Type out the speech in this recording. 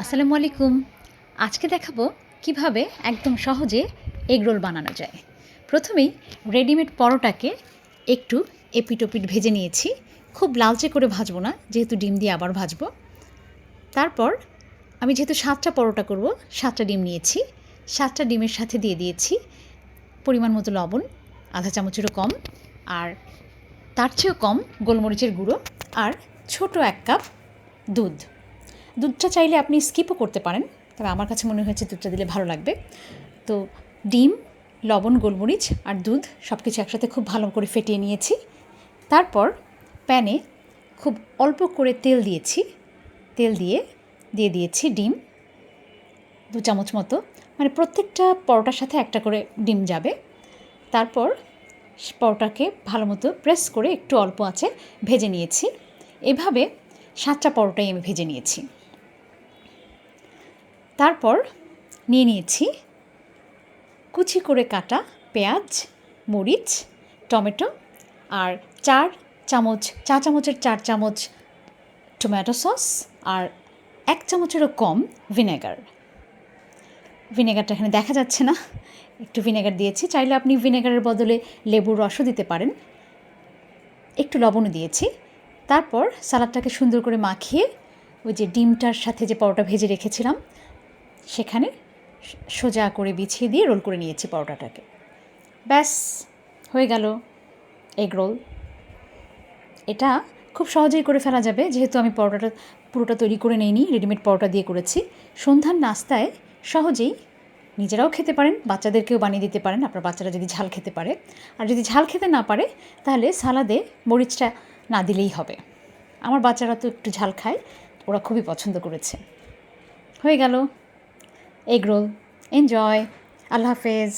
আসসালামু আলাইকুম। আজকে দেখাবো কিভাবে একদম সহজে এগ রোল বানানো যায়। প্রথমেই রেডিমেড পরোটাকে একটু এপিট-ওপিট ভেজে নিয়েছি। খুব লালচে করে ভাজবো না, যেহেতু ডিম দিয়ে আবার ভাজবো। তারপর আমি যেহেতু 7টা পরোটা করব, 7টা ডিম নিয়েছি। 7টা ডিমের সাথে দিয়ে দিয়েছি পরিমাণ মতো লবণ, আধা চামচেরও কম, আর তার চেয়েও কম গোলমরিচের গুঁড়ো, আর ছোট 1 কাপ দুধ। দুধটা চাইলে আপনি স্কিপও করতে পারেন, তবে আমার কাছে মনে হয়েছে দুধটা দিলে ভালো লাগবে। তো ডিম, লবণ, গোলমরিচ আর দুধ সব কিছু একসাথে খুব ভালো করে ফেটিয়ে নিয়েছি। তারপর প্যানে খুব অল্প করে তেল দিয়েছি। তেল দিয়ে দিয়েছি ডিম 2 চামচ মতো, মানে প্রত্যেকটা পরোটার সাথে একটা করে ডিম যাবে। তারপর পরোটাকে ভালো মতো প্রেস করে একটু অল্প আঁচে ভেজে নিয়েছি। এভাবে 7টা পরোটাই আমি ভেজে নিয়েছি। তারপর নিয়েছি কুচি করে কাটা পেঁয়াজ, মরিচ, টমেটো, আর চা চামচের 4 চামচ টমেটো সস, আর 1 চামচেরও কম ভিনেগার। ভিনেগারটা এখানে দেখা যাচ্ছে না, একটু ভিনেগার দিয়েছি। চাইলে আপনি ভিনেগারের বদলে লেবুর রসও দিতে পারেন। একটু লবণও দিয়েছি। তারপর সালাডটাকে সুন্দর করে মাখিয়ে ওই যে ডিমটার সাথে যে পরোটা ভেজে রেখেছিলাম সেখানে সোজা করে বিছিয়ে দিয়ে রোল করে নিয়েছি পরোটাটাকে। ব্যাস হয়ে গেল এগ রোল। এটা খুব সহজেই করে ফেলা যাবে, যেহেতু আমি পরোটাটা পুরোটা তৈরি করে নিইনি, রেডিমেড পরোটা দিয়ে করেছি। সন্ধ্যার নাস্তায় সহজেই নিজেরাও খেতে পারেন, বাচ্চাদেরকেও বানিয়ে দিতে পারেন, আপনার বাচ্চারা যদি ঝাল খেতে পারে। আর যদি ঝাল খেতে না পারে তাহলে সালাদে মরিচটা না দিলেই হবে। আমার বাচ্চারা তো একটু ঝাল খায়, ওরা খুবই পছন্দ করেছে। হয়ে গেল এগ রোল। এনজয়। আল্লাহ হাফেজ।